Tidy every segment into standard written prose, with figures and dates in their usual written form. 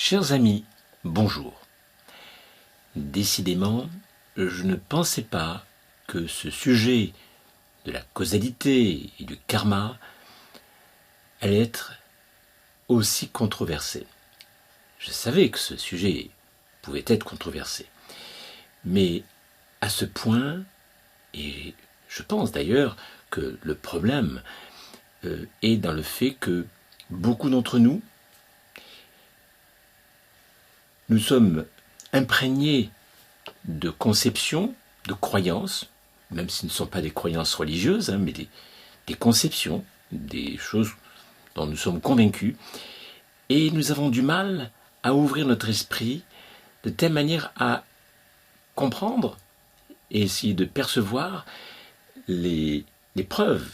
Chers amis, bonjour. Décidément, je ne pensais pas que ce sujet de la causalité et du karma allait être aussi controversé. Je savais que ce sujet pouvait être controversé, mais à ce point, et je pense d'ailleurs que le problème est dans le fait que beaucoup d'entre nous sommes imprégnés de conceptions, de croyances, même si ce ne sont pas des croyances religieuses, mais des conceptions, des choses dont nous sommes convaincus, et nous avons du mal à ouvrir notre esprit de telle manière à comprendre et essayer de percevoir les preuves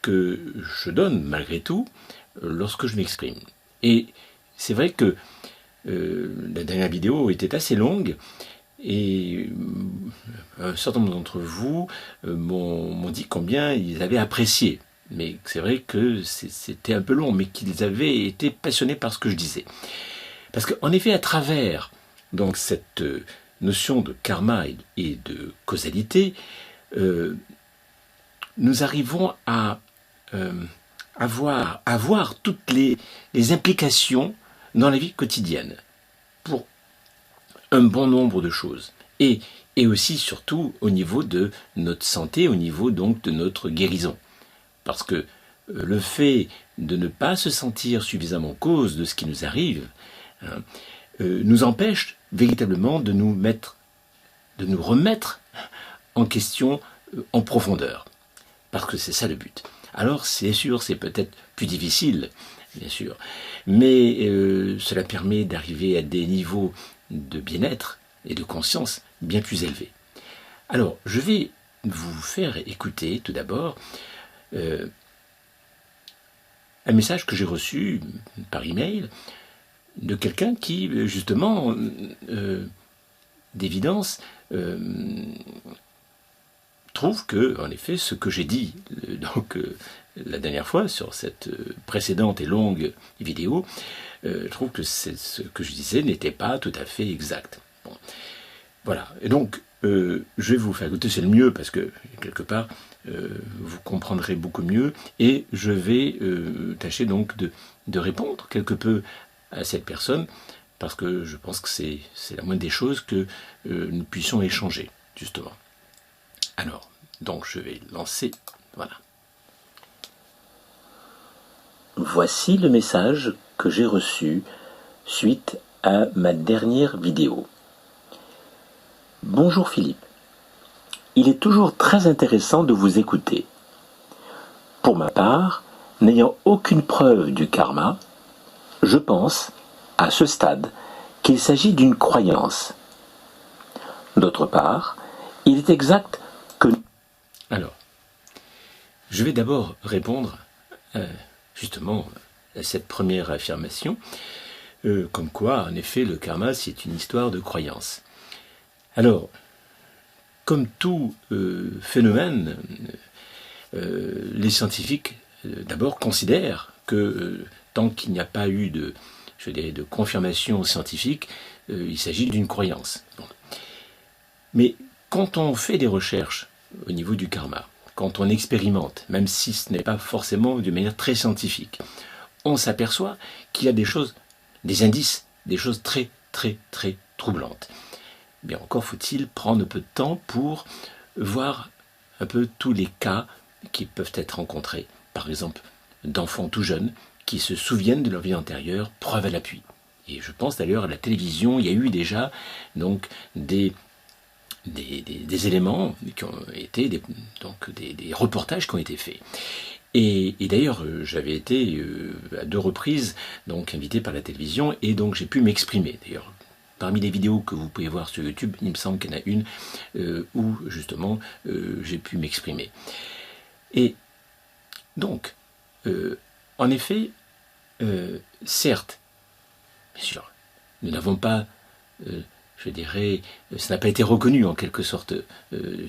que je donne malgré tout lorsque je m'exprime. Et c'est vrai que la dernière vidéo était assez longue et un certain nombre d'entre vous m'ont dit combien ils avaient apprécié. Mais c'est vrai que c'était un peu long, mais qu'ils avaient été passionnés par ce que je disais. Parce qu'en effet, à travers donc, cette notion de karma et de causalité, nous arrivons à avoir toutes les implications dans la vie quotidienne pour un bon nombre de choses. Et aussi, surtout, au niveau de notre santé, au niveau donc de notre guérison. Parce que le fait de ne pas se sentir suffisamment cause de ce qui nous arrive nous empêche véritablement de nous remettre en question en profondeur. Parce que c'est ça le but. Alors, c'est sûr, c'est peut-être plus difficile, bien sûr, mais cela permet d'arriver à des niveaux de bien-être et de conscience bien plus élevés. Alors, je vais vous faire écouter tout d'abord un message que j'ai reçu par email de quelqu'un qui, justement, d'évidence, trouve que, en effet, ce que j'ai dit la dernière fois sur cette précédente et longue vidéo, trouve que ce que je disais n'était pas tout à fait exact. Bon. Voilà. Et donc, je vais vous faire écouter, c'est le mieux, parce que, quelque part, vous comprendrez beaucoup mieux, et je vais tâcher donc de répondre quelque peu à cette personne, parce que je pense que c'est la moindre des choses que nous puissions échanger, justement. Alors, donc je vais lancer, voilà. Voici le message que j'ai reçu suite à ma dernière vidéo. Bonjour Philippe. Il est toujours très intéressant de vous écouter. Pour ma part, n'ayant aucune preuve du karma, je pense, à ce stade, qu'il s'agit d'une croyance. D'autre part, il est exact que... Alors, je vais d'abord répondre justement à cette première affirmation, comme quoi, en effet, le karma, c'est une histoire de croyance. Alors, comme tout phénomène, les scientifiques, d'abord, considèrent que tant qu'il n'y a pas eu de confirmation scientifique, il s'agit d'une croyance. Bon. Mais quand on fait des recherches au niveau du karma, quand on expérimente, même si ce n'est pas forcément d'une manière très scientifique, on s'aperçoit qu'il y a des choses, des indices, des choses très, très, très troublantes. Bien, encore faut-il prendre un peu de temps pour voir un peu tous les cas qui peuvent être rencontrés. Par exemple, d'enfants tout jeunes qui se souviennent de leur vie antérieure, preuve à l'appui. Et je pense d'ailleurs à la télévision, il y a eu déjà donc des éléments qui ont été, des reportages qui ont été faits. Et d'ailleurs, j'avais été à 2 reprises donc invité par la télévision et donc j'ai pu m'exprimer. D'ailleurs, parmi les vidéos que vous pouvez voir sur YouTube, il me semble qu'il y en a une où justement j'ai pu m'exprimer. Et donc, en effet, certes, bien sûr, nous n'avons pas, je dirais, ça n'a pas été reconnu en quelque sorte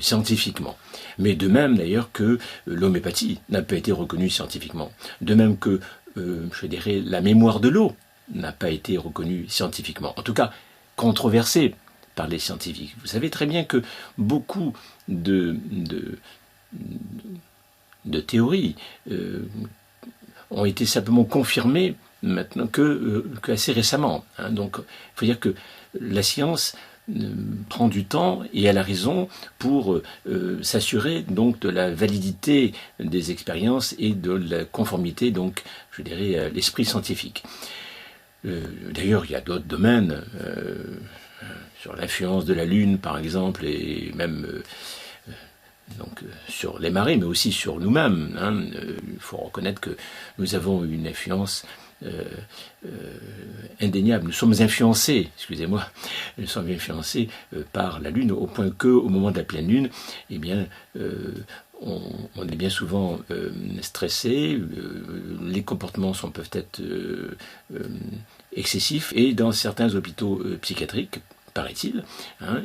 scientifiquement. Mais de même d'ailleurs que l'homéopathie n'a pas été reconnue scientifiquement. De même que, je dirais, la mémoire de l'eau n'a pas été reconnu scientifiquement. En tout cas, controversé par les scientifiques. Vous savez très bien que beaucoup de théories ont été simplement confirmées maintenant que assez récemment. Donc, il faut dire que la science prend du temps et elle a raison pour s'assurer donc de la validité des expériences et de la conformité, donc, je dirais, à l'esprit scientifique. D'ailleurs, il y a d'autres domaines, sur l'influence de la Lune, par exemple, et même donc sur les marées, mais aussi sur nous-mêmes. Il faut reconnaître que nous avons une influence indéniable. Nous sommes influencés, excusez-moi, nous sommes influencés par la Lune, au point que, au moment de la pleine Lune, eh bien, on est bien souvent stressé, les comportements peuvent être excessifs, et dans certains hôpitaux psychiatriques, paraît-il,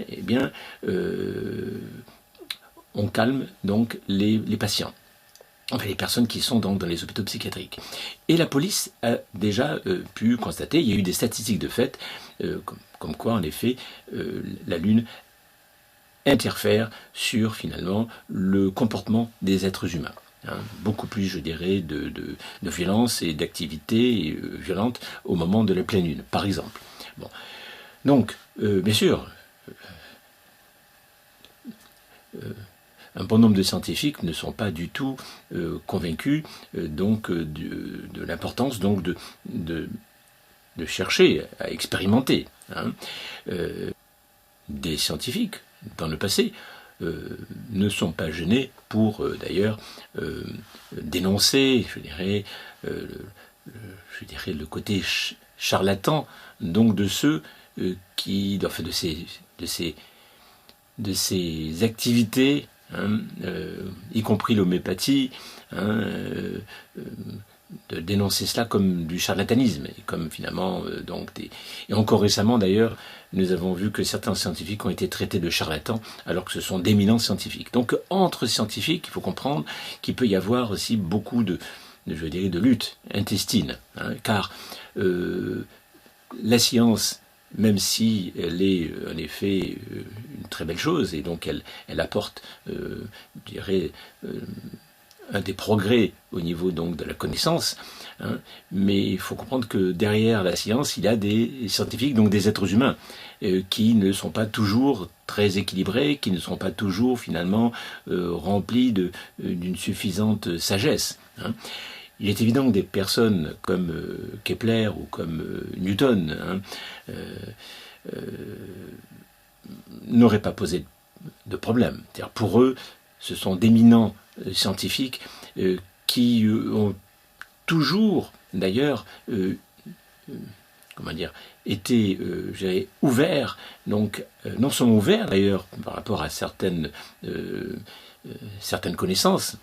eh bien, on calme donc les patients. Enfin, les personnes qui sont donc dans les hôpitaux psychiatriques. Et la police a déjà pu constater, il y a eu des statistiques de fait, comme quoi, en effet, la Lune interfère sur, finalement, le comportement des êtres humains. Beaucoup plus, je dirais, de violence et d'activité violente au moment de la pleine Lune, par exemple. Bon. Donc, bien sûr, un bon nombre de scientifiques ne sont pas du tout convaincus donc de l'importance donc de chercher à expérimenter. Des scientifiques dans le passé ne sont pas gênés pour d'ailleurs dénoncer, je dirais, le côté charlatan donc de ceux qui, enfin, de ces activités, y compris l'homéopathie, de dénoncer cela comme du charlatanisme, et comme finalement et encore récemment d'ailleurs, nous avons vu que certains scientifiques ont été traités de charlatans alors que ce sont d'éminents scientifiques. Donc entre scientifiques, il faut comprendre qu'il peut y avoir aussi beaucoup de lutte intestine, car la science, même si elle est en effet une très belle chose, et donc elle apporte, je dirais, un des progrès au niveau donc de la connaissance, mais il faut comprendre que derrière la science, il y a des scientifiques, donc des êtres humains, qui ne sont pas toujours très équilibrés, qui ne sont pas toujours finalement remplis d'une suffisante sagesse. Il est évident que des personnes comme Kepler ou comme Newton n'auraient pas posé de problème. C'est-à-dire pour eux, ce sont d'éminents scientifiques qui ont toujours, d'ailleurs, été, ouverts, donc non seulement ouverts d'ailleurs par rapport à certaines connaissances,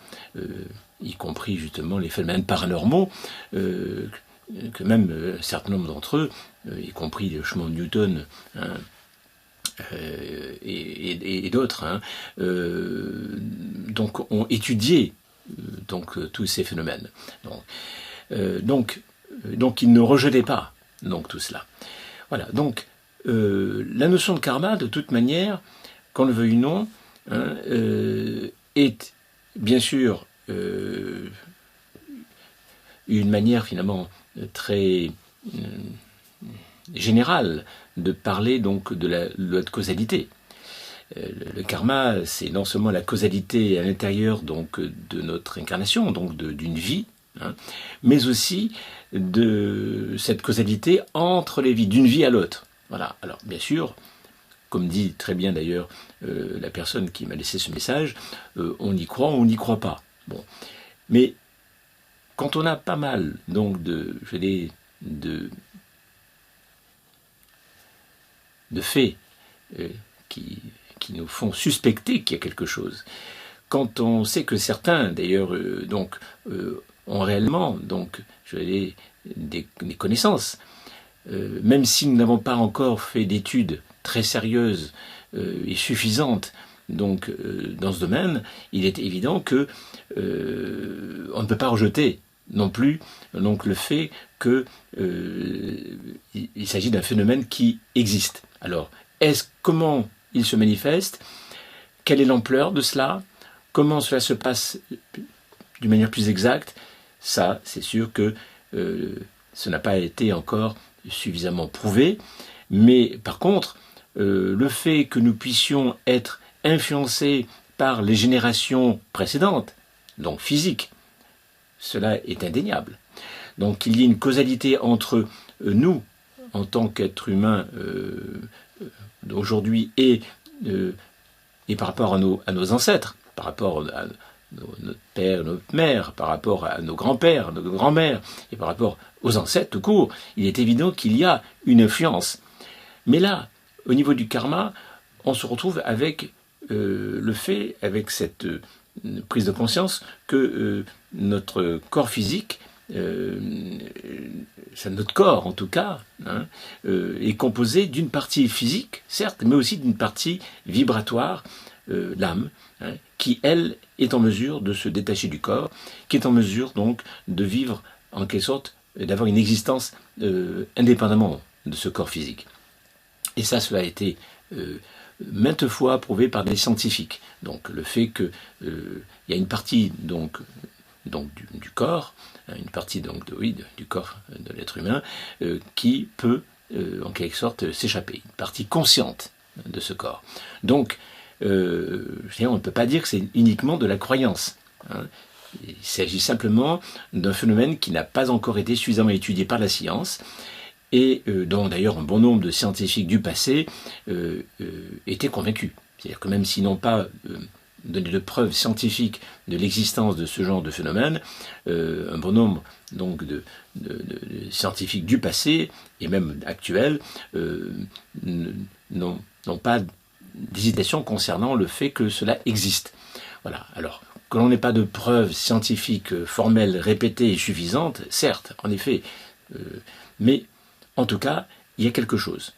y compris justement les phénomènes paranormaux, que même un certain nombre d'entre eux, y compris le chemin de Newton, et d'autres, donc ont étudié tous ces phénomènes. Donc ils ne rejetaient pas donc tout cela. Voilà. Donc la notion de karma, de toute manière, qu'on le veuille ou non, est bien sûr une manière finalement très générale de parler donc de la loi de causalité. Le karma, c'est non seulement la causalité à l'intérieur donc de notre incarnation, donc d'une vie, mais aussi de cette causalité entre les vies, d'une vie à l'autre. Voilà. Alors bien sûr, comme dit très bien d'ailleurs la personne qui m'a laissé ce message, on y croit ou on n'y croit pas. Bon, mais quand on a pas mal donc de faits qui nous font suspecter qu'il y a quelque chose, quand on sait que certains d'ailleurs ont réellement donc des connaissances, même si nous n'avons pas encore fait d'études très sérieuses et suffisantes dans ce domaine, il est évident que on ne peut pas rejeter non plus donc le fait que il s'agit d'un phénomène qui existe. Alors, comment il se manifeste? Quelle est l'ampleur de cela? Comment cela se passe d'une manière plus exacte? Ça, c'est sûr que ce n'a pas été encore suffisamment prouvé. Mais par contre, le fait que nous puissions être influencés par les générations précédentes, donc physiques, cela est indéniable. Donc il y a une causalité entre nous, en tant qu'êtres humains d'aujourd'hui, et par rapport à nos ancêtres, par rapport à notre père, notre mère, par rapport à nos grands-pères, nos grands-mères, et par rapport aux ancêtres tout court, il est évident qu'il y a une influence. Mais là, au niveau du karma, on se retrouve avec le fait, avec cette prise de conscience, que notre corps physique, notre corps en tout cas, est composé d'une partie physique, certes, mais aussi d'une partie vibratoire, l'âme, qui, elle, est en mesure de se détacher du corps, qui est en mesure donc de vivre, en quelque sorte, d'avoir une existence indépendamment de ce corps physique. Et ça, cela a été maintes fois prouvé par des scientifiques. Donc le fait qu'il y a une partie donc du corps, une partie donc du corps de l'être humain qui peut en quelque sorte s'échapper, une partie consciente de ce corps. Donc on ne peut pas dire que c'est uniquement de la croyance. Il s'agit simplement d'un phénomène qui n'a pas encore été suffisamment étudié par la science et dont d'ailleurs un bon nombre de scientifiques du passé étaient convaincus. C'est-à-dire que même s'ils n'ont pas donné de preuves scientifiques de l'existence de ce genre de phénomène, un bon nombre donc de scientifiques du passé et même actuels n'ont pas d'hésitation concernant le fait que cela existe. Voilà. Alors, que l'on n'ait pas de preuves scientifiques formelles, répétées et suffisantes, certes, en effet, mais en tout cas, il y a quelque chose.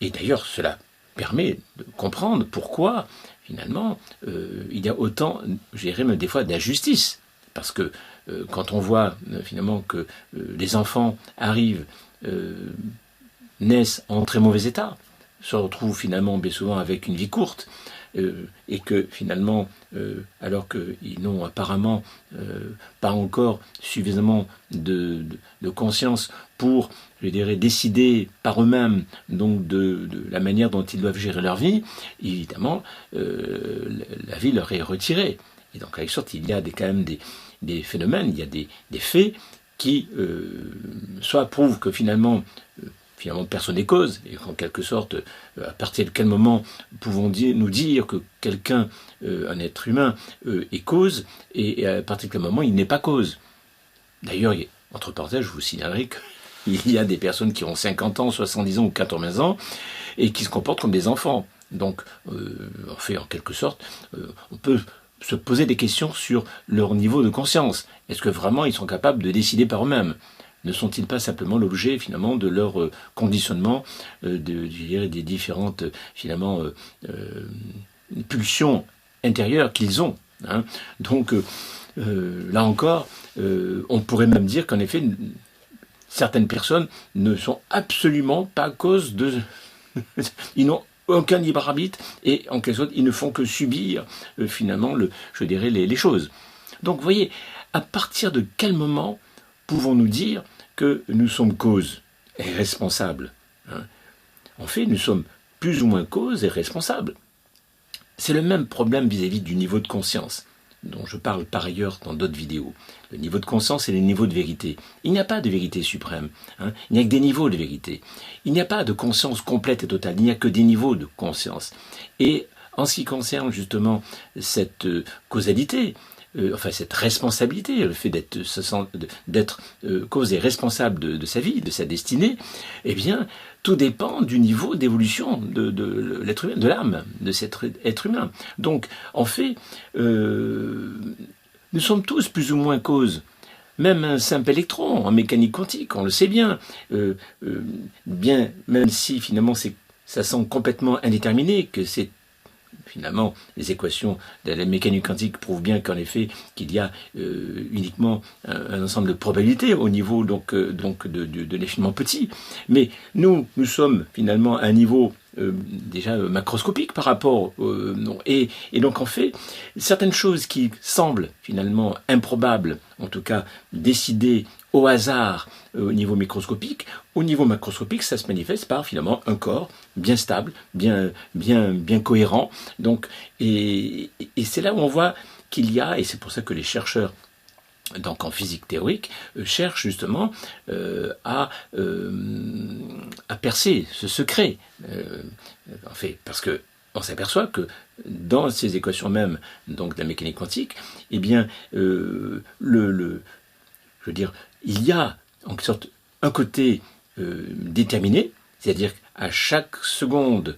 Et d'ailleurs, cela permet de comprendre pourquoi, finalement, il y a autant, je dirais même des fois, d'injustice. Parce que quand on voit, finalement, que les enfants arrivent, naissent en très mauvais état, se retrouvent finalement bien souvent avec une vie courte, et que finalement, alors qu'ils n'ont apparemment pas encore suffisamment de conscience pour, je dirais, décider par eux-mêmes donc de la manière dont ils doivent gérer leur vie, évidemment, la vie leur est retirée. Et donc, en quelque sorte, il y a quand même des phénomènes, il y a des faits qui soit prouvent que finalement personne n'est cause, et qu'en quelque sorte, à partir de quel moment pouvons-nous dire que quelqu'un, un être humain, est cause, et à partir de quel moment il n'est pas cause. D'ailleurs, entre parenthèses, je vous signalerai qu'il y a des personnes qui ont 50 ans, 70 ans ou 80 ans, et qui se comportent comme des enfants. Donc, en quelque sorte, on peut se poser des questions sur leur niveau de conscience. Est-ce que vraiment ils sont capables de décider par eux-mêmes ? Ne sont-ils pas simplement l'objet finalement de leur conditionnement, des différentes finalement pulsions intérieures qu'ils ont, hein. Donc là encore, on pourrait même dire qu'en effet certaines personnes ne sont absolument pas cause de ils n'ont aucun libre arbitre et en quelque sorte ils ne font que subir finalement je dirais les choses. Donc vous voyez, à partir de quel moment pouvons-nous dire que nous sommes cause et responsables, hein? En fait, nous sommes plus ou moins cause et responsables. C'est le même problème vis-à-vis du niveau de conscience, dont je parle par ailleurs dans d'autres vidéos. Le niveau de conscience et le niveau de vérité. Il n'y a pas de vérité suprême, hein? Il n'y a que des niveaux de vérité. Il n'y a pas de conscience complète et totale, il n'y a que des niveaux de conscience. Et en ce qui concerne justement cette causalité, cette responsabilité, le fait d'être cause et responsable de sa vie, de sa destinée, eh bien, tout dépend du niveau d'évolution de l'être humain, de l'âme, de cet être humain. Donc, en fait, nous sommes tous plus ou moins cause. Même un simple électron en mécanique quantique, on le sait bien, même si finalement ça semble complètement indéterminé, que c'est finalement, les équations de la mécanique quantique prouvent bien qu'en effet, qu'il y a uniquement un ensemble de probabilités au niveau de l'infiniment petit. Mais nous sommes finalement à un niveau déjà macroscopique par rapport et donc en fait certaines choses qui semblent finalement improbables, en tout cas décidées au hasard au niveau microscopique, au niveau macroscopique ça se manifeste par finalement un corps bien stable, bien cohérent. Donc et c'est là où on voit qu'il y a, et c'est pour ça que les chercheurs donc en physique théorique, cherche justement à percer ce secret. En fait, parce que on s'aperçoit que dans ces équations mêmes, donc de la mécanique quantique, eh bien, je veux dire, il y a en quelque sorte un côté déterminé, c'est-à-dire qu'à chaque seconde,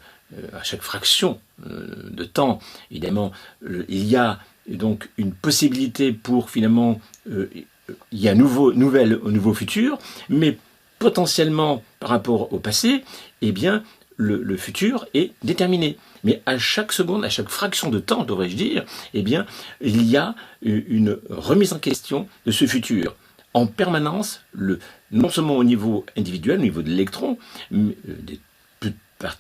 à chaque fraction de temps, évidemment, il y a donc une possibilité pour finalement il y a un nouveau futur, mais potentiellement par rapport au passé, eh bien le futur est déterminé. Mais à chaque seconde, à chaque fraction de temps, devrais-je dire, eh bien il y a une remise en question de ce futur. En permanence, non seulement au niveau individuel, au niveau de l'électron,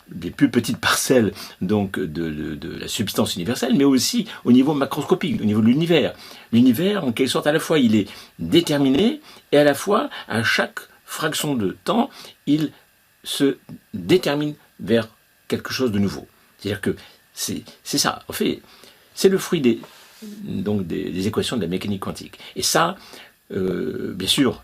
des plus petites parcelles donc de la substance universelle, mais aussi au niveau macroscopique, au niveau de l'univers. L'univers, en quelque sorte, à la fois, il est déterminé, et à la fois, à chaque fraction de temps, il se détermine vers quelque chose de nouveau. C'est-à-dire que c'est ça. En fait, c'est le fruit des équations de la mécanique quantique. Et ça, bien sûr,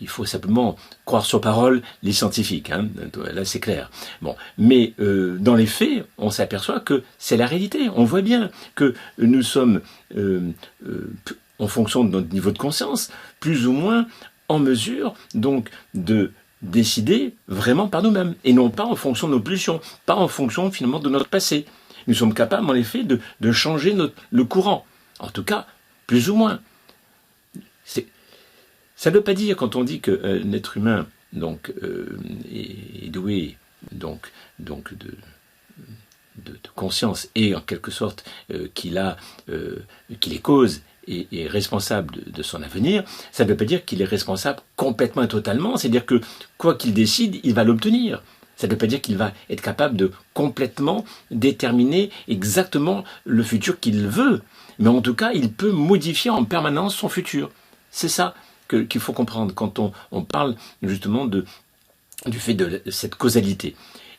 il faut simplement croire sur parole les scientifiques, hein, là c'est clair. Bon, mais dans les faits, on s'aperçoit que c'est la réalité. On voit bien que nous sommes, en fonction de notre niveau de conscience, plus ou moins en mesure donc de décider vraiment par nous-mêmes, et non pas en fonction de nos pulsions, pas en fonction finalement de notre passé. Nous sommes capables en effet de changer le courant, en tout cas, plus ou moins. Ça ne veut pas dire, quand on dit qu'un être humain donc, est doué donc de conscience et en quelque sorte qu'il est cause et est responsable de son avenir, ça ne veut pas dire qu'il est responsable complètement et totalement, c'est-à-dire que quoi qu'il décide, il va l'obtenir. Ça ne veut pas dire qu'il va être capable de complètement déterminer exactement le futur qu'il veut, mais en tout cas, il peut modifier en permanence son futur. C'est ça qu'il faut comprendre quand on parle justement du fait de cette causalité.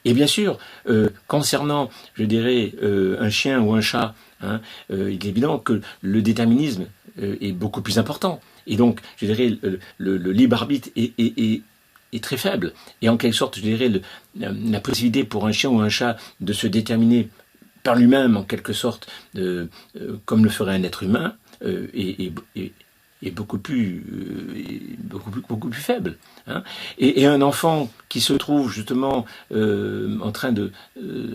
Et bien sûr, concernant, je dirais, un chien ou un chat, hein, il est évident que le déterminisme est beaucoup plus important. Et donc, je dirais, le libre arbitre est très faible. Et en quelque sorte, je dirais, la possibilité pour un chien ou un chat de se déterminer par lui-même, en quelque sorte, comme le ferait un être humain, est beaucoup plus faible. Hein. Et un enfant qui se trouve justement en train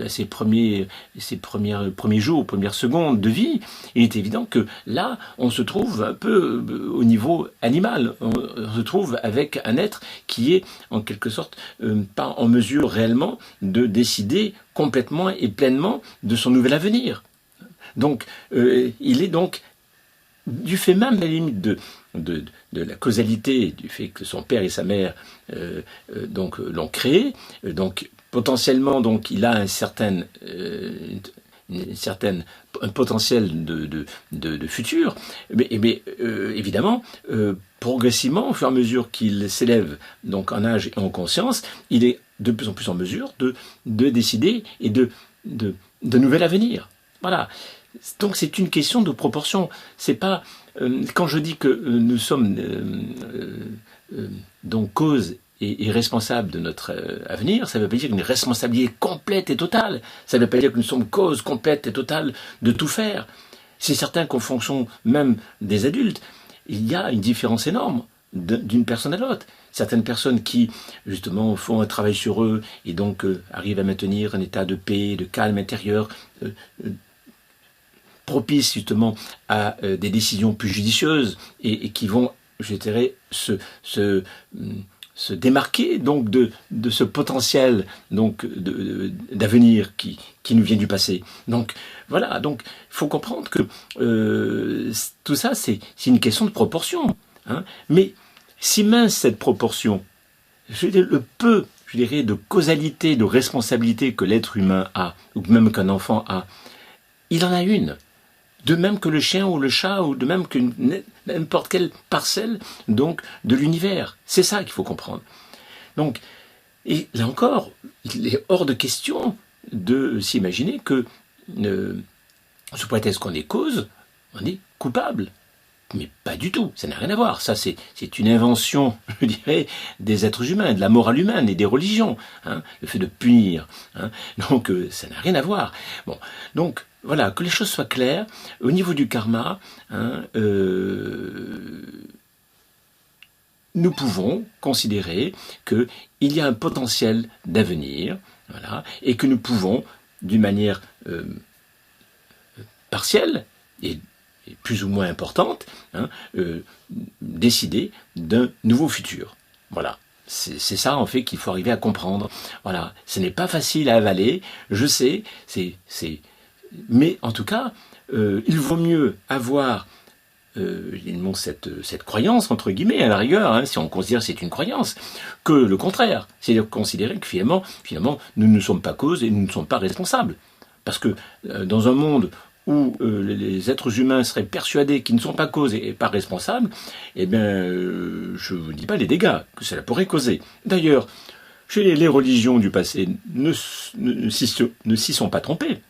à ses premiers jours, premières secondes de vie, il est évident que là, on se trouve un peu au niveau animal. On se trouve avec un être qui est en quelque sorte pas en mesure réellement de décider complètement et pleinement de son nouvel avenir. Donc, il est donc du fait même, à la limite, de la causalité, du fait que son père et sa mère donc l'ont créé, donc potentiellement donc il a un potentiel de futur, mais évidemment progressivement, au fur et à mesure qu'il s'élève donc en âge et en conscience, il est de plus en plus en mesure de décider et de nouvel avenir. Voilà. Donc c'est une question de proportion. C'est pas quand je dis que nous sommes donc cause et responsable de notre avenir, ça ne veut pas dire une responsabilité complète et totale. Ça ne veut pas dire que nous sommes cause complète et totale de tout faire. C'est certain qu'en fonction même des adultes, il y a une différence énorme d'une personne à l'autre. Certaines personnes qui, justement, font un travail sur eux et donc arrivent à maintenir un état de paix, de calme intérieur, propice justement à des décisions plus judicieuses et qui vont, je dirais, se démarquer donc de ce potentiel donc d'avenir qui nous vient du passé. Donc voilà, donc il faut comprendre que tout ça c'est une question de proportion, hein. Mais si mince cette proportion, je veux dire, le peu, je dirais, de causalité, de responsabilité que l'être humain a, ou même qu'un enfant a, il en a une. De même que le chien ou le chat, ou de même que n'importe quelle parcelle donc de l'univers. C'est ça qu'il faut comprendre. Donc, et là encore, il est hors de question de s'imaginer que, sous prétexte qu'on est cause, on est coupable. Mais pas du tout, ça n'a rien à voir. Ça, c'est une invention, je dirais, des êtres humains, de la morale humaine et des religions, hein, le fait de punir. Hein. Donc, ça n'a rien à voir. Bon, donc, voilà, que les choses soient claires. Au niveau du karma, hein, nous pouvons considérer qu'il y a un potentiel d'avenir, voilà, et que nous pouvons, d'une manière partielle et plus ou moins importante, hein, décider d'un nouveau futur. Voilà. C'est ça, en fait, qu'il faut arriver à comprendre. Voilà. Ce n'est pas facile à avaler, je sais, mais en tout cas, il vaut mieux avoir cette croyance, entre guillemets, à la rigueur, hein, si on considère que c'est une croyance, que le contraire. C'est-à-dire considérer que finalement, nous ne sommes pas cause et nous ne sommes pas responsables. Parce que dans un monde où les êtres humains seraient persuadés qu'ils ne sont pas cause et pas responsables, eh bien, je ne vous dis pas les dégâts que cela pourrait causer. D'ailleurs, chez les religions du passé ne s'y sont pas trompées.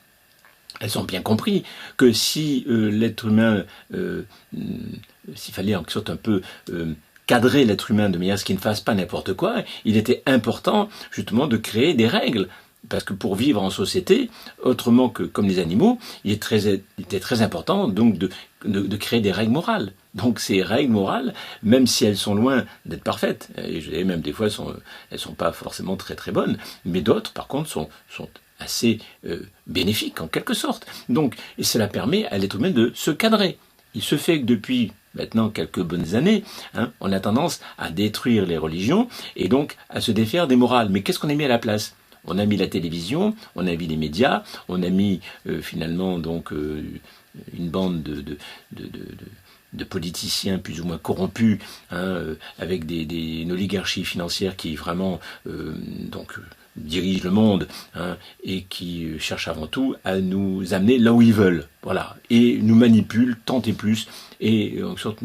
Elles ont bien compris que si l'être humain, s'il fallait en quelque sorte un peu cadrer l'être humain de manière à ce qu'il ne fasse pas n'importe quoi, il était important justement de créer des règles. Parce que pour vivre en société, autrement que comme les animaux, il était très important donc de créer des règles morales. Donc ces règles morales, même si elles sont loin d'être parfaites, et je dirais même des fois elles sont pas forcément très très bonnes, mais d'autres par contre sont assez bénéfiques en quelque sorte. Donc, et cela permet à l'être humain de se cadrer. Il se fait que depuis maintenant quelques bonnes années, hein, on a tendance à détruire les religions et donc à se défaire des morales. Mais qu'est-ce qu'on a mis à la place ? On a mis la télévision, on a mis les médias, on a mis finalement donc une bande de politiciens plus ou moins corrompus, hein, avec une oligarchie financière qui vraiment dirige le monde, hein, et qui cherche avant tout à nous amener là où ils veulent, voilà, et nous manipule tant et plus, et en sorte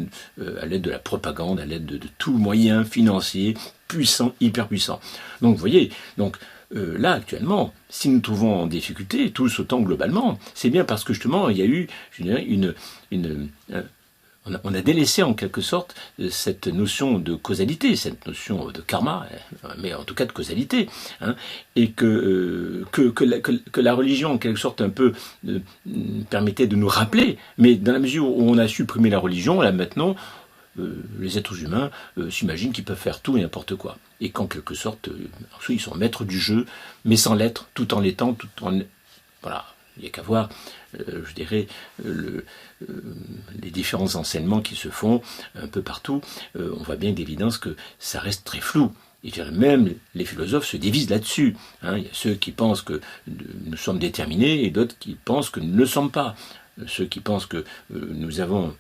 à l'aide de la propagande, à l'aide de tout moyen financier puissant, hyper puissant. Donc vous voyez, là, actuellement, si nous nous trouvons en difficulté, tous autant globalement, c'est bien parce que justement, il y a eu, je dirais, on a délaissé en quelque sorte cette notion de causalité, cette notion de karma, mais en tout cas de causalité, hein, et que la religion en quelque sorte un peu permettait de nous rappeler, mais dans la mesure où on a supprimé la religion, là maintenant, les êtres humains s'imaginent qu'ils peuvent faire tout et n'importe quoi. Et qu'en quelque sorte, ils sont maîtres du jeu, mais sans l'être, tout en l'étant, voilà, il n'y a qu'à voir, je dirais, les différents enseignements qui se font un peu partout. On voit bien d'évidence que ça reste très flou. Et même les philosophes se divisent là-dessus. Hein. Il y a ceux qui pensent que nous sommes déterminés et d'autres qui pensent que nous ne le sommes pas. Ceux qui pensent que nous avons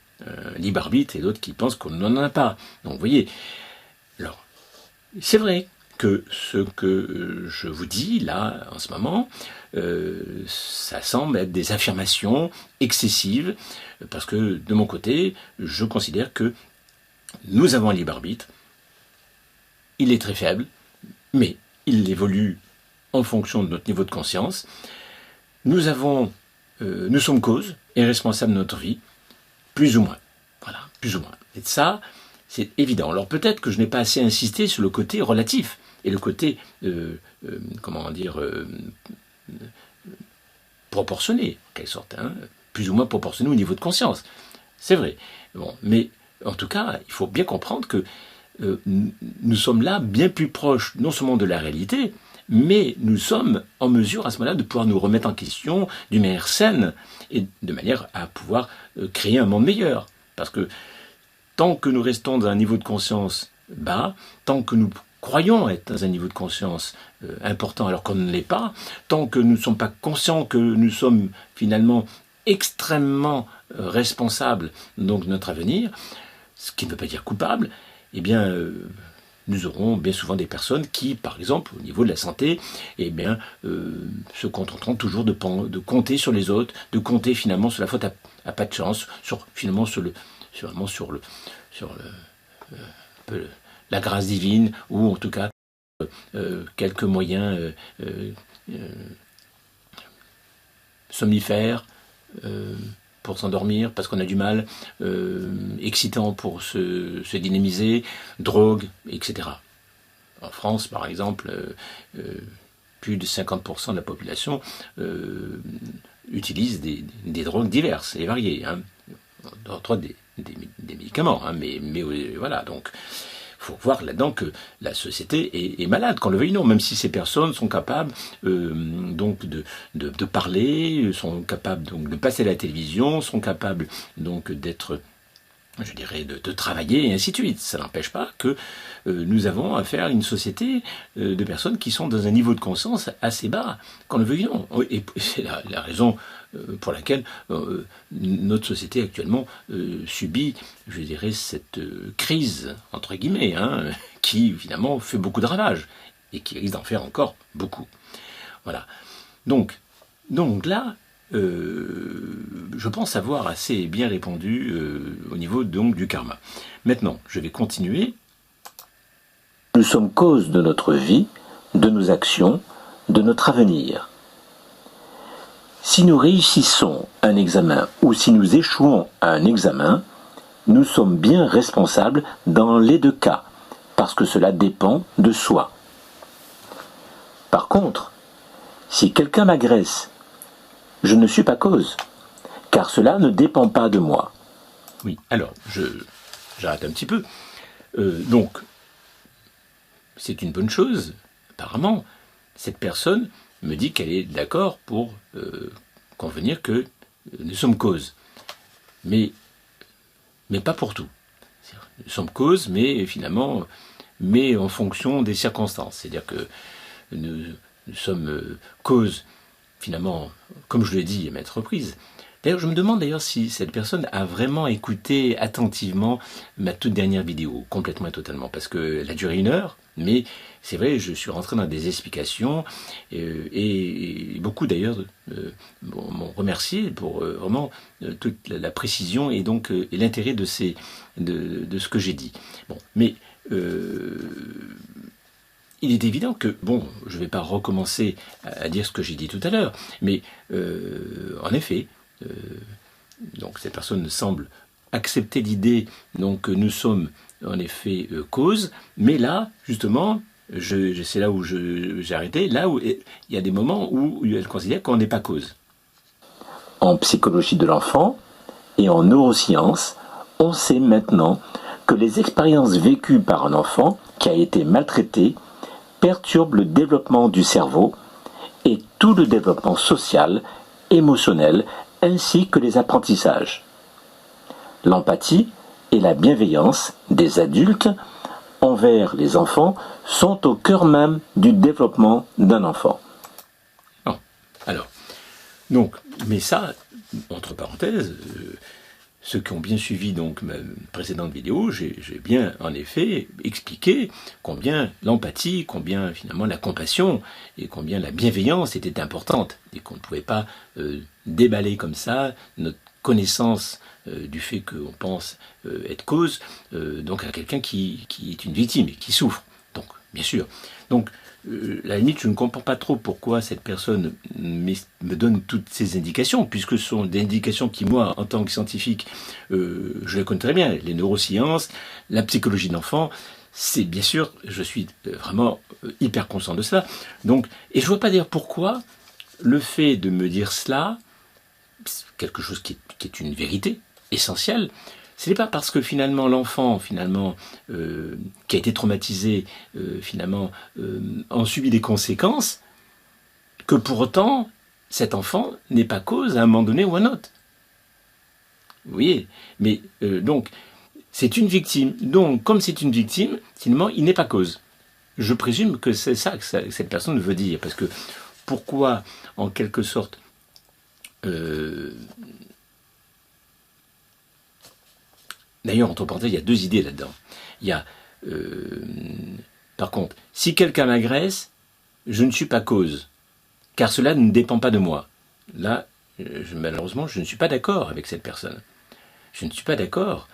libre arbitre et d'autres qui pensent qu'on n'en a pas. Donc vous voyez, alors, c'est vrai que ce que je vous dis là en ce moment, ça semble être des affirmations excessives, parce que de mon côté, je considère que nous avons un libre arbitre, il est très faible, mais il évolue en fonction de notre niveau de conscience. Nous sommes cause et responsables de notre vie, plus ou moins. Voilà, plus ou moins. Et ça, c'est évident. Alors peut-être que je n'ai pas assez insisté sur le côté relatif et le côté, proportionné, en quelque sorte, hein, plus ou moins proportionné au niveau de conscience. C'est vrai. Bon, mais en tout cas, il faut bien comprendre que nous sommes là bien plus proches, non seulement de la réalité, mais nous sommes en mesure à ce moment-là de pouvoir nous remettre en question d'une manière saine et de manière à pouvoir créer un monde meilleur. Parce que tant que nous restons dans un niveau de conscience bas, tant que nous croyons être dans un niveau de conscience important alors qu'on ne l'est pas, tant que nous ne sommes pas conscients que nous sommes finalement extrêmement responsables donc, de notre avenir, ce qui ne veut pas dire coupable, eh bien, nous aurons bien souvent des personnes qui, par exemple, au niveau de la santé, eh bien, se contenteront toujours de compter sur les autres, de compter finalement sur la faute à pas de chance, finalement sur la grâce divine, ou en tout cas quelques moyens somnifères pour s'endormir parce qu'on a du mal, excitant pour se dynamiser, drogue, etc. En France, par exemple, plus de 50% de la population utilise des drogues diverses et variées, hein. Entre autres des médicaments, hein, mais voilà, donc il faut voir là-dedans que la société est malade, qu'on le veuille ou non, même si ces personnes sont capables donc de parler, sont capables donc de passer à la télévision, sont capables donc d'être, je dirais, de travailler et ainsi de suite. Ça n'empêche pas que nous avons affaire à une société de personnes qui sont dans un niveau de conscience assez bas, qu'on le veuille ou non. Et c'est la raison pour laquelle notre société actuellement subit, je dirais, cette crise, entre guillemets, hein, qui finalement fait beaucoup de ravages et qui risque d'en faire encore beaucoup. Voilà. Donc là, je pense avoir assez bien répondu au niveau donc du karma. Maintenant, je vais continuer. Nous sommes cause de notre vie, de nos actions, de notre avenir. Si nous réussissons un examen ou si nous échouons à un examen, nous sommes bien responsables dans les deux cas, parce que cela dépend de soi. Par contre, si quelqu'un m'agresse, je ne suis pas cause, car cela ne dépend pas de moi. Oui, alors, j'arrête un petit peu. Donc, c'est une bonne chose, apparemment. Cette personne me dit qu'elle est d'accord pour convenir que nous sommes cause. Mais pas pour tout. Nous sommes cause, mais finalement, en fonction des circonstances. C'est-à-dire que nous sommes cause, finalement, comme je l'ai dit à maintes reprises. D'ailleurs, je me demande d'ailleurs si cette personne a vraiment écouté attentivement ma toute dernière vidéo, complètement et totalement, parce qu'elle a duré 1 heure, mais c'est vrai, je suis rentré dans des explications, et beaucoup d'ailleurs m'ont remercié pour vraiment toute la précision et donc et l'intérêt de ce que j'ai dit. Bon, mais il est évident que, bon, je ne vais pas recommencer à dire ce que j'ai dit tout à l'heure, mais en effet, donc cette personne semble accepter l'idée donc, que nous sommes en effet cause, mais là, justement, c'est là où j'ai arrêté, là où il y a des moments où elle considère qu'on n'est pas cause. En psychologie de l'enfant et en neurosciences, on sait maintenant que les expériences vécues par un enfant qui a été maltraité perturbent le développement du cerveau et tout le développement social, émotionnel, ainsi que les apprentissages. L'empathie et la bienveillance des adultes envers les enfants sont au cœur même du développement d'un enfant. Oh, alors, donc, mais ça, entre parenthèses, ceux qui ont bien suivi donc ma précédente vidéo, j'ai bien en effet expliqué combien l'empathie, combien finalement la compassion et combien la bienveillance était importante et qu'on ne pouvait pas déballer comme ça notre connaissance du fait qu'on pense être cause donc à quelqu'un qui est une victime et qui souffre. Donc, bien sûr. Donc, la limite, je ne comprends pas trop pourquoi cette personne me donne toutes ces indications, puisque ce sont des indications qui, moi, en tant que scientifique, je les connais très bien. Les neurosciences, la psychologie de l'enfant, c'est bien sûr, je suis vraiment hyper conscient de cela. Donc, et je ne vois pas dire pourquoi le fait de me dire cela, quelque chose qui est une vérité essentielle, ce n'est pas parce que finalement l'enfant qui a été traumatisé en subit des conséquences que pour autant cet enfant n'est pas cause à un moment donné ou à un autre. Vous voyez, mais donc c'est une victime. Donc comme c'est une victime, finalement il n'est pas cause. je présume que c'est ça que cette personne veut dire. Parce que pourquoi, en quelque sorte, d'ailleurs, entre parenthèses, il y a deux idées là-dedans. Il y a, par contre, si quelqu'un m'agresse, je ne suis pas cause, car cela ne dépend pas de moi. Là, malheureusement, je ne suis pas d'accord avec cette personne. Je ne suis pas d'accord.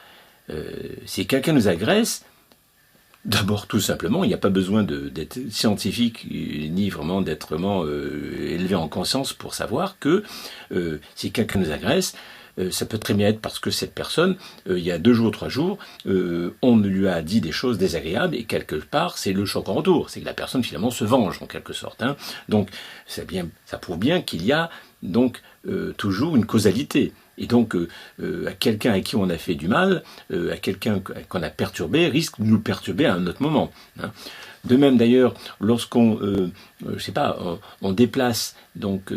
Si quelqu'un nous agresse, d'abord, tout simplement, il n'y a pas besoin d'être scientifique, ni vraiment d'être vraiment élevé en conscience pour savoir que si quelqu'un nous agresse, ça peut très bien être parce que cette personne, il y a 2 jours, 3 jours, on lui a dit des choses désagréables et quelque part, c'est le choc en retour. C'est que la personne finalement se venge en quelque sorte. Hein. Donc, ça prouve bien qu'il y a donc toujours une causalité. Et donc, à quelqu'un à qui on a fait du mal, à quelqu'un qu'on a perturbé, risque de nous perturber à un autre moment. Hein. De même d'ailleurs, lorsqu'on, on déplace donc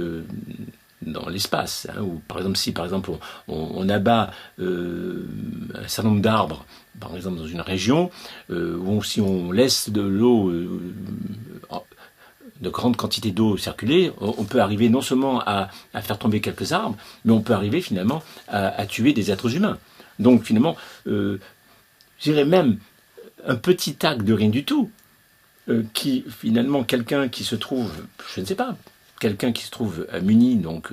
dans l'espace, hein, ou par exemple si par exemple on abat un certain nombre d'arbres, par exemple dans une région, ou si on laisse de l'eau, de grandes quantités d'eau circuler, on peut arriver non seulement à faire tomber quelques arbres, mais on peut arriver finalement à tuer des êtres humains. Donc finalement, je dirais même un petit acte de rien du tout, qui finalement quelqu'un qui se trouve, je ne sais pas, quelqu'un qui se trouve muni donc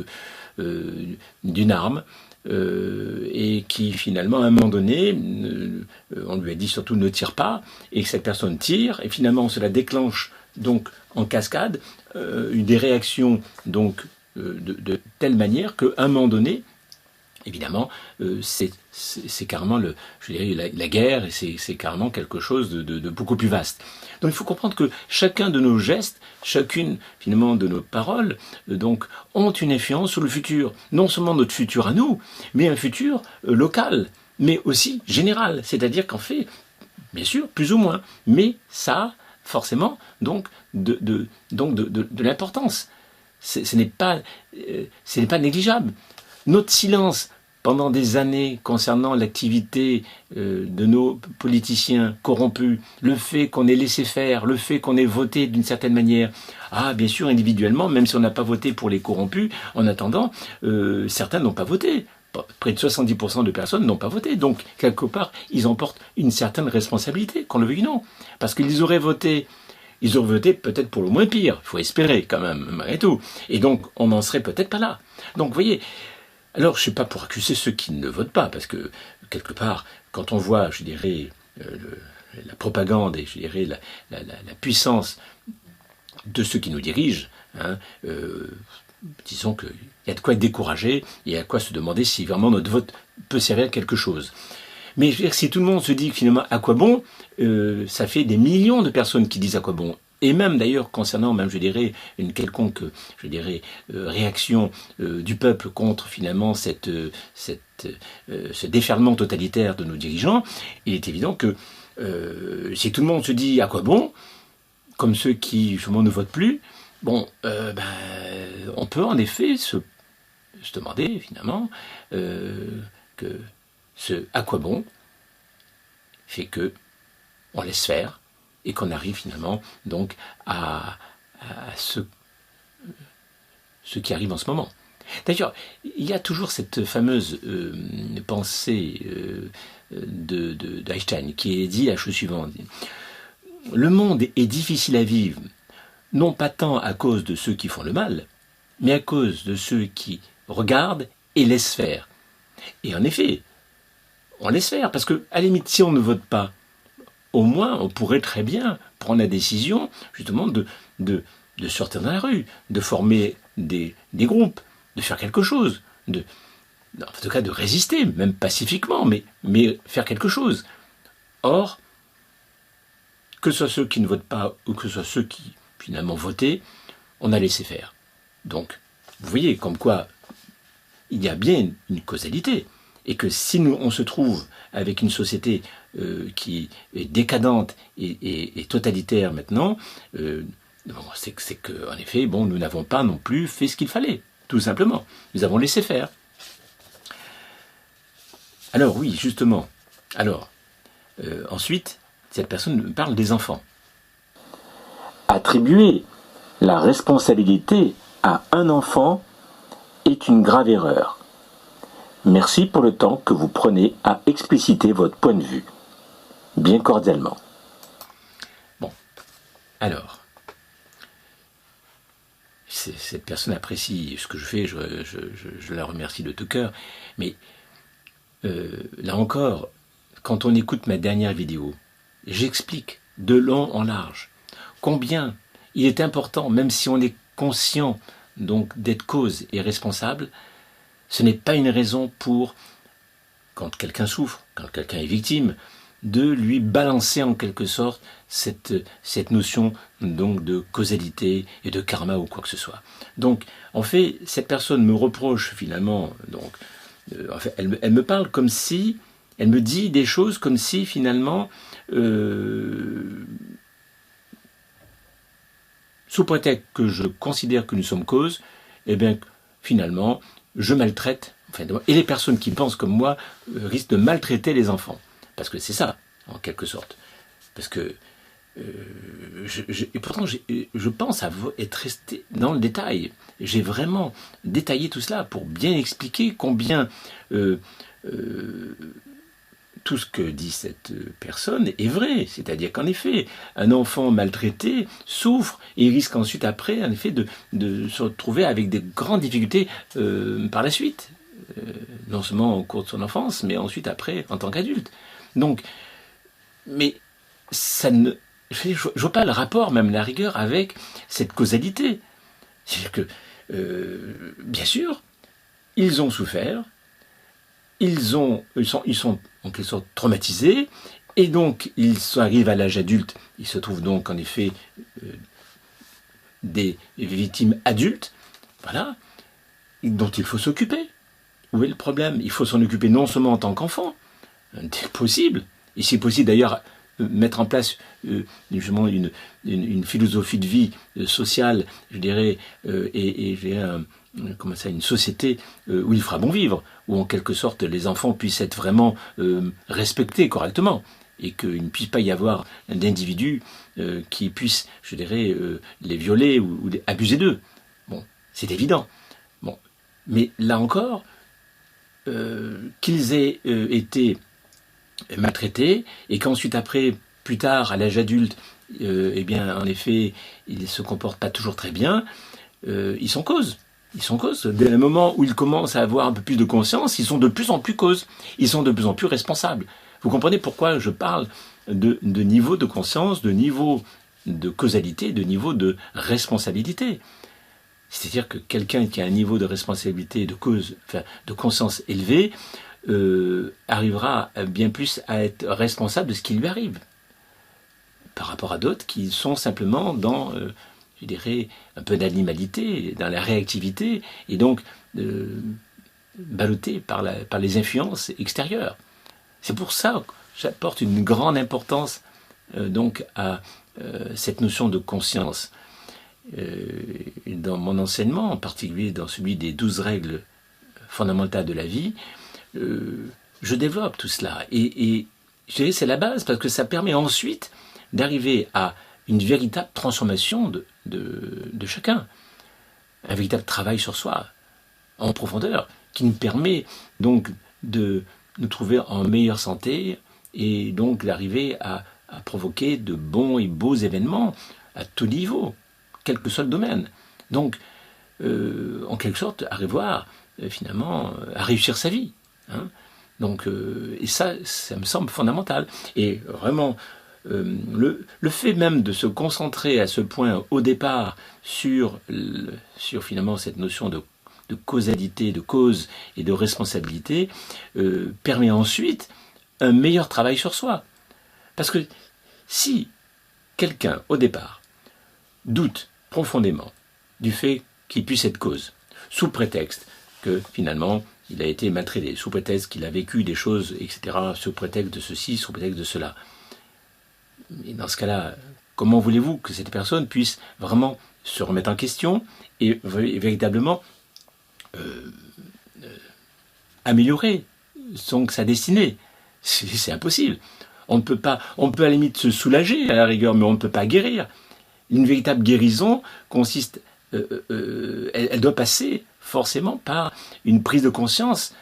d'une arme et qui finalement à un moment donné on lui a dit surtout ne tire pas et que cette personne tire et finalement cela déclenche donc en cascade des réactions donc de telle manière qu'à un moment donné évidemment, c'est carrément je dirais, la guerre, et c'est carrément quelque chose de beaucoup plus vaste. Donc il faut comprendre que chacun de nos gestes, chacune finalement de nos paroles, donc ont une influence sur le futur. Non seulement notre futur à nous, mais un futur local, mais aussi général. C'est-à-dire qu'en fait, bien sûr, plus ou moins, mais ça a forcément donc de l'importance. Ce n'est pas négligeable. Notre silence pendant des années concernant l'activité de nos politiciens corrompus, le fait qu'on ait laissé faire, le fait qu'on ait voté d'une certaine manière, bien sûr individuellement, même si on n'a pas voté pour les corrompus, en attendant, certains n'ont pas voté. Près de 70% de personnes n'ont pas voté. Donc, quelque part, ils en portent une certaine responsabilité, qu'on le veuille ou non. Parce qu'ils auraient voté peut-être pour le moins pire. Il faut espérer quand même, malgré tout. Et donc, on n'en serait peut-être pas là. Donc, vous voyez, alors je ne suis pas pour accuser ceux qui ne votent pas, parce que, quelque part, quand on voit, je dirais, la propagande et, je dirais, la puissance de ceux qui nous dirigent, hein, disons qu'il y a de quoi être découragé, il y a de quoi se demander si vraiment notre vote peut servir à quelque chose. Mais je veux dire, si tout le monde se dit que finalement, à quoi bon, ça fait des millions de personnes qui disent à quoi bon. Et même d'ailleurs concernant, même je dirais, une quelconque, réaction du peuple contre finalement ce déferlement totalitaire de nos dirigeants, il est évident que si tout le monde se dit à quoi bon, comme ceux qui justement ne votent plus, bon, on peut en effet se demander finalement que ce à quoi bon fait que on laisse faire et qu'on arrive finalement donc à ce qui arrive en ce moment. D'ailleurs, il y a toujours cette fameuse pensée d'Einstein qui est dit la chose suivante. Le monde est difficile à vivre, non pas tant à cause de ceux qui font le mal, mais à cause de ceux qui regardent et laissent faire. Et en effet, on laisse faire, parce que à la limite, si on ne vote pas, au moins on pourrait très bien prendre la décision justement de sortir dans la rue, de former des groupes, de faire quelque chose, en tout cas de résister, même pacifiquement, mais faire quelque chose. Or, que ce soit ceux qui ne votent pas ou que ce soit ceux qui finalement votaient, on a laissé faire. Donc, vous voyez comme quoi il y a bien une causalité. Et que si on se trouve avec une société qui est décadente et totalitaire maintenant, c'est que en effet, bon, nous n'avons pas non plus fait ce qu'il fallait, tout simplement. Nous avons laissé faire. Alors oui, justement. Alors, ensuite, cette personne parle des enfants. Attribuer la responsabilité à un enfant est une grave erreur. Merci pour le temps que vous prenez à expliciter votre point de vue. Bien cordialement. Bon, alors, cette personne apprécie ce que je fais, je la remercie de tout cœur, mais là encore, quand on écoute ma dernière vidéo, j'explique de long en large combien il est important, même si on est conscient donc d'être cause et responsable, ce n'est pas une raison pour, quand quelqu'un souffre, quand quelqu'un est victime, de lui balancer en quelque sorte cette notion donc de causalité et de karma ou quoi que ce soit. Donc, en fait, cette personne me reproche finalement, donc, en fait, elle me parle comme si, elle me dit des choses comme si finalement, sous prétexte que je considère que nous sommes cause, eh bien, finalement, je maltraite, enfin, et les personnes qui pensent comme moi risquent de maltraiter les enfants. Parce que c'est ça, en quelque sorte. Parce que, et pourtant, je pense être resté dans le détail. J'ai vraiment détaillé tout cela pour bien expliquer combien tout ce que dit cette personne est vrai. C'est-à-dire qu'en effet, un enfant maltraité souffre et risque ensuite après, en effet, de se retrouver avec des grandes difficultés par la suite. Non seulement au cours de son enfance, mais ensuite après, en tant qu'adulte. Donc, mais ça ne... Je vois pas le rapport, même la rigueur, avec cette causalité. C'est-à-dire que, bien sûr, ils ont souffert, ils sont en quelque sorte traumatisés, et donc ils arrivent à l'âge adulte, ils se trouvent donc en effet des victimes adultes, voilà, dont il faut s'occuper. Où est le problème? Il faut s'en occuper non seulement en tant qu'enfant, c'est possible, et c'est possible d'ailleurs mettre en place justement une philosophie de vie sociale, je dirais, et je dirais comment ça, une société où il fera bon vivre, où en quelque sorte les enfants puissent être vraiment respectés correctement, et qu'il ne puisse pas y avoir d'individus qui puissent, je dirais, les violer ou abuser d'eux. Bon, c'est évident. Bon, mais là encore, qu'ils aient été maltraités, et qu'ensuite après, plus tard, à l'âge adulte, eh bien, en effet, ils ne se comportent pas toujours très bien, ils sont cause. Ils sont cause. Dès le moment où ils commencent à avoir un peu plus de conscience, ils sont de plus en plus cause. Ils sont de plus en plus responsables. Vous comprenez pourquoi je parle de niveau de conscience, de niveau de causalité, de niveau de responsabilité. C'est-à-dire que quelqu'un qui a un niveau de responsabilité, de conscience élevé, arrivera bien plus à être responsable de ce qui lui arrive, par rapport à d'autres qui sont simplement dans, je dirais, un peu d'animalité, dans la réactivité, et donc ballottés par les influences extérieures. C'est pour ça que j'apporte une grande importance donc à cette notion de conscience. Dans mon enseignement, en particulier dans celui des 12 règles fondamentales de la vie, je développe tout cela. Et je dirais que c'est la base, parce que ça permet ensuite d'arriver à une véritable transformation de chacun. Un véritable travail sur soi, en profondeur, qui nous permet donc de nous trouver en meilleure santé, et donc d'arriver à provoquer de bons et beaux événements à tout niveau, quel que soit le domaine. Donc, en quelque sorte, arriver finalement à réussir sa vie. Hein. Donc, et ça me semble fondamental. Et vraiment, le fait même de se concentrer à ce point au départ sur finalement cette notion de causalité, de cause et de responsabilité, permet ensuite un meilleur travail sur soi. Parce que si quelqu'un, au départ, doute profondément du fait qu'il puisse être cause, sous prétexte que finalement il a été maltraité, sous prétexte qu'il a vécu des choses, etc., sous prétexte de ceci, sous prétexte de cela. Et dans ce cas-là, comment voulez-vous que cette personne puisse vraiment se remettre en question et véritablement améliorer sa destinée? C'est impossible. On peut à la limite se soulager à la rigueur, mais on ne peut pas guérir. Une véritable guérison consiste, elle doit passer forcément par une prise de conscience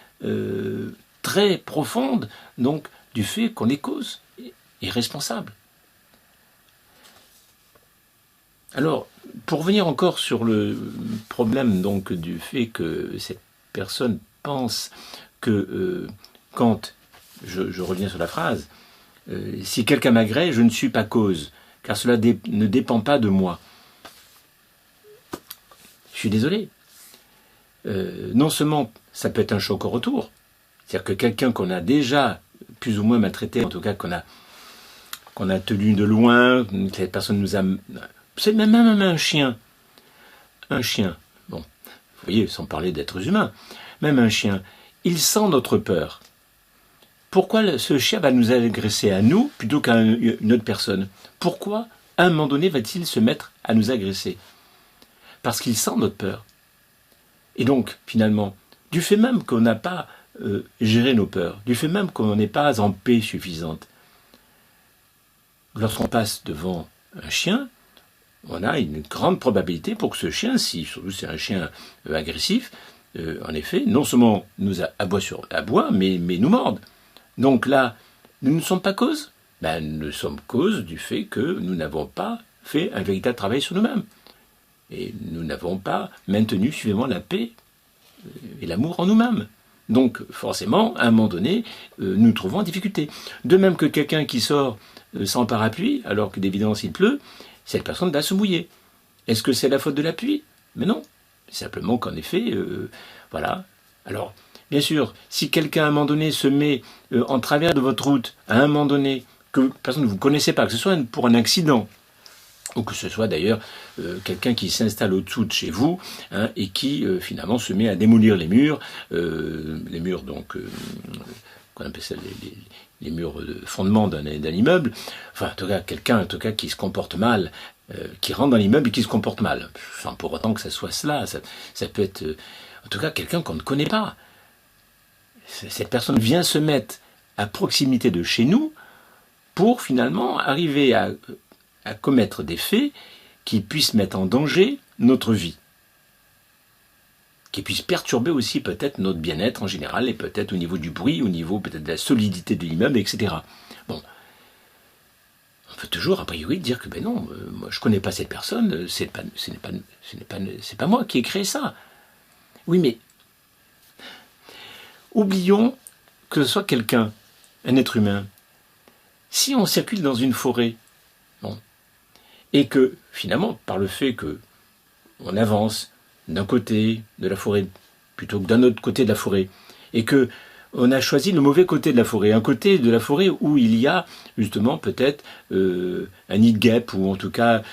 très profonde, donc du fait qu'on est cause et responsable. Alors, pour revenir encore sur le problème donc du fait que cette personne pense que quand, je reviens sur la phrase, si quelqu'un m'agresse, je ne suis pas cause, car cela ne dépend pas de moi. Je suis désolé. Non seulement ça peut être un choc au retour, c'est-à-dire que quelqu'un qu'on a déjà plus ou moins maltraité, en tout cas qu'on a tenu de loin, que cette personne nous a... C'est même un chien. Un chien, bon, vous voyez, sans parler d'êtres humains, même un chien, il sent notre peur. Pourquoi ce chien va nous agresser à nous plutôt qu'à une autre personne? Pourquoi, à un moment donné, va-t-il se mettre à nous agresser? Parce qu'il sent notre peur. Et donc, finalement, du fait même qu'on n'a pas géré nos peurs, du fait même qu'on n'est pas en paix suffisante, lorsqu'on passe devant un chien, on a une grande probabilité pour que ce chien, si surtout c'est un chien agressif, en effet, non seulement nous aboie, mais nous morde. Donc là, nous ne sommes pas cause. Nous sommes cause du fait que nous n'avons pas fait un véritable travail sur nous-mêmes. Et nous n'avons pas maintenu suffisamment la paix et l'amour en nous-mêmes. Donc forcément, à un moment donné, nous nous trouvons en difficulté. De même que quelqu'un qui sort sans parapluie, alors que d'évidence il pleut, cette personne va se mouiller. Est-ce que c'est la faute de la pluie? Mais non. Simplement qu'en effet, voilà. Alors, bien sûr, si quelqu'un à un moment donné se met en travers de votre route, à un moment donné, que personne ne vous connaissez pas, que ce soit pour un accident, ou que ce soit d'ailleurs quelqu'un qui s'installe au-dessous de chez vous et qui finalement se met à démolir les murs donc qu'on appelle ça les murs de fondement d'un immeuble, enfin en tout cas quelqu'un qui se comporte mal, qui rentre dans l'immeuble et qui se comporte mal, sans pour autant que ça soit cela, ça peut être en tout cas quelqu'un qu'on ne connaît pas. Cette personne vient se mettre à proximité de chez nous pour finalement arriver à commettre des faits qui puissent mettre en danger notre vie, qui puissent perturber aussi peut-être notre bien-être en général, et peut-être au niveau du bruit, au niveau peut-être de la solidité de l'immeuble, etc. Bon, on peut toujours a priori dire que ben non, moi je connais pas cette personne, ce n'est pas moi qui ai créé ça. Oui, mais oublions que ce soit quelqu'un, un être humain. Si on circule dans une forêt, bon, et que, finalement, par le fait qu'on avance d'un côté de la forêt plutôt que d'un autre côté de la forêt, et que on a choisi le mauvais côté de la forêt, un côté de la forêt où il y a justement peut-être un nid de guêpes, ou en tout cas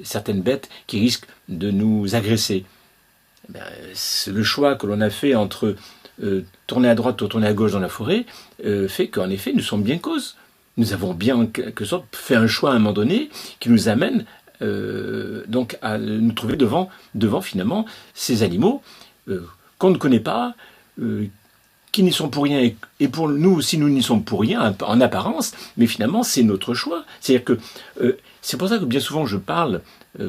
certaines bêtes qui risquent de nous agresser. C'est le choix que l'on a fait entre tourner à droite ou tourner à gauche dans la forêt, fait qu'en effet nous sommes bien cause. Nous avons bien, en quelque sorte, fait un choix à un moment donné qui nous amène donc à nous trouver devant finalement ces animaux qu'on ne connaît pas, qui n'y sont pour rien, et pour nous aussi nous n'y sommes pour rien en apparence, mais finalement c'est notre choix. C'est-à-dire que c'est pour ça que bien souvent je parle,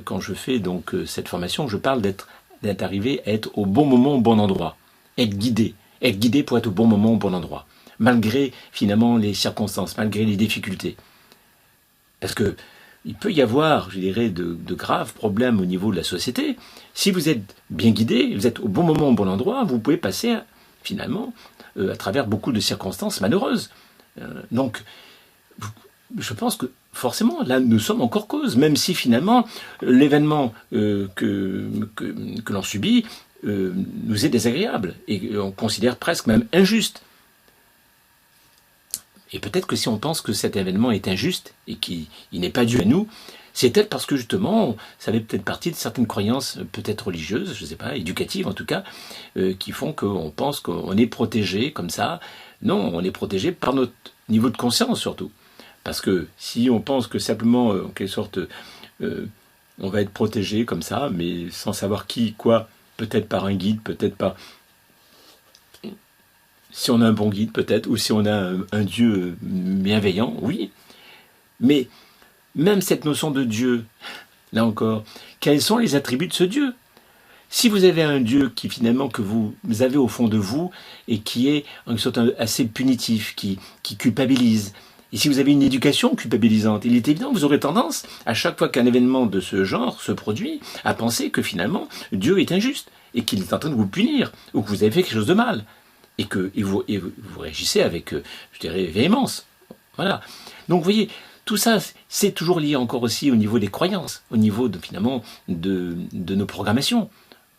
quand je fais donc cette formation, je parle d'être arrivé à être au bon moment, au bon endroit, être guidé pour être au bon moment, au bon endroit, malgré finalement les circonstances, malgré les difficultés. Parce que il peut y avoir, je dirais, de graves problèmes au niveau de la société. Si vous êtes bien guidé, vous êtes au bon moment, au bon endroit, vous pouvez passer finalement à travers beaucoup de circonstances malheureuses. Donc, je pense que forcément, là, nous sommes encore cause, même si finalement l'événement que l'on subit nous est désagréable et on considère presque même injuste. Et peut-être que si on pense que cet événement est injuste et qu'il n'est pas dû à nous, c'est peut-être parce que justement, ça fait peut-être partie de certaines croyances, peut-être religieuses, je ne sais pas, éducatives en tout cas, qui font qu'on pense qu'on est protégé comme ça. Non, on est protégé par notre niveau de conscience surtout. Parce que si on pense que simplement, en quelque sorte, on va être protégé comme ça, mais sans savoir qui, quoi, peut-être par un guide, peut-être par... Si on a un bon guide peut-être, ou si on a un Dieu bienveillant, oui. Mais même cette notion de Dieu, là encore, quels sont les attributs de ce Dieu? Si vous avez un Dieu qui finalement que vous avez au fond de vous et qui est en sorte assez punitif, qui culpabilise, et si vous avez une éducation culpabilisante, il est évident que vous aurez tendance, à chaque fois qu'un événement de ce genre se produit, à penser que finalement Dieu est injuste et qu'il est en train de vous punir ou que vous avez fait quelque chose de mal et que vous réagissez avec, je dirais, véhémence. Voilà. Donc vous voyez, tout ça, c'est toujours lié encore aussi au niveau des croyances, au niveau finalement de nos programmations.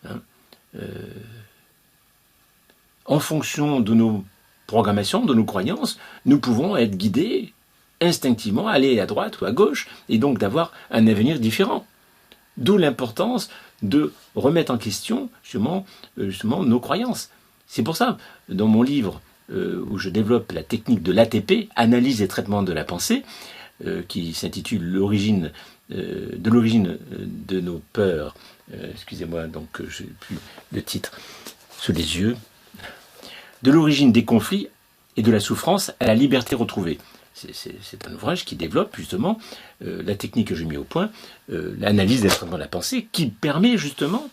Hein. En fonction de nos programmations, de nos croyances, nous pouvons être guidés instinctivement, aller à droite ou à gauche, et donc d'avoir un avenir différent. D'où l'importance de remettre en question justement nos croyances. C'est pour ça, dans mon livre où je développe la technique de l'ATP, Analyse et traitement de la pensée, qui s'intitule l'origine de nos peurs. Excusez-moi, donc je n'ai plus le titre sous les yeux. De l'origine des conflits et de la souffrance à la liberté retrouvée. C'est un ouvrage qui développe justement la technique que j'ai mis au point, l'analyse des traitements de la pensée, qui permet justement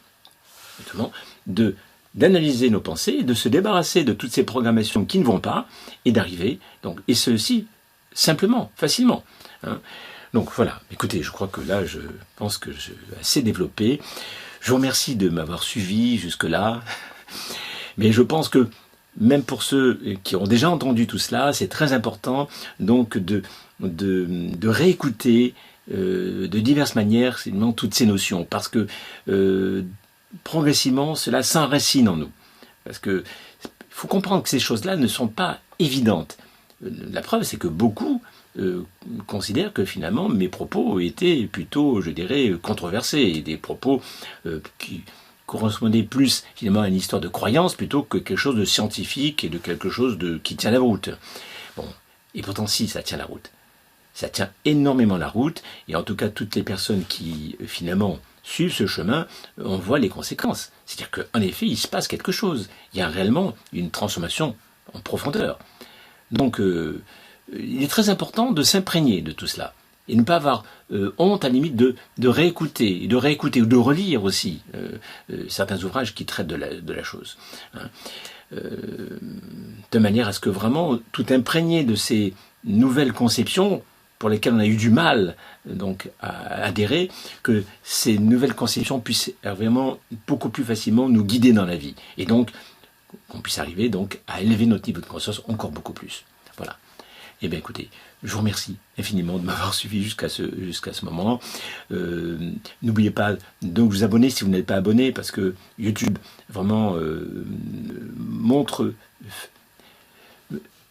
d'analyser nos pensées, de se débarrasser de toutes ces programmations qui ne vont pas, et d'arriver, et ceci simplement, facilement. Hein. Donc voilà, écoutez, je crois que là, je pense que j'ai assez développé. Je vous remercie de m'avoir suivi jusque-là, mais je pense que même pour ceux qui ont déjà entendu tout cela, c'est très important donc de réécouter de diverses manières toutes ces notions, parce que progressivement, cela s'enracine en nous. Parce que il faut comprendre que ces choses-là ne sont pas évidentes. La preuve, c'est que beaucoup considèrent que finalement mes propos étaient plutôt, je dirais, controversés, et des propos qui correspondait plus finalement à une histoire de croyance plutôt que quelque chose de scientifique et de quelque chose qui tient la route. Bon, et pourtant si, ça tient la route. Ça tient énormément la route, et en tout cas toutes les personnes qui finalement suivent ce chemin, on voit les conséquences. C'est-à-dire qu'en effet, il se passe quelque chose. Il y a réellement une transformation en profondeur. Donc il est très important de s'imprégner de tout cela. Et ne pas avoir honte à la limite de réécouter ou de relire aussi certains ouvrages qui traitent de la chose. Hein. De manière à ce que vraiment, tout imprégné de ces nouvelles conceptions pour lesquelles on a eu du mal donc à adhérer, que ces nouvelles conceptions puissent vraiment beaucoup plus facilement nous guider dans la vie. Et donc, qu'on puisse arriver donc à élever notre niveau de conscience encore beaucoup plus. Voilà. Eh bien écoutez, je vous remercie infiniment de m'avoir suivi jusqu'à ce moment. N'oubliez pas de vous abonner si vous n'êtes pas abonné, parce que YouTube vraiment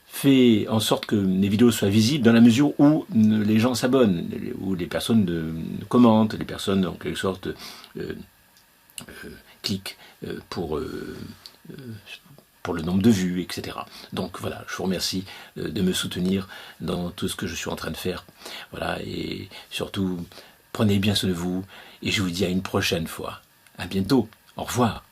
fait en sorte que les vidéos soient visibles dans la mesure où les gens s'abonnent, où les personnes commentent, les personnes en quelque sorte cliquent pour le nombre de vues, etc. Donc voilà, je vous remercie de me soutenir dans tout ce que je suis en train de faire. Voilà, et surtout, prenez bien soin de vous, et je vous dis à une prochaine fois. À bientôt, au revoir.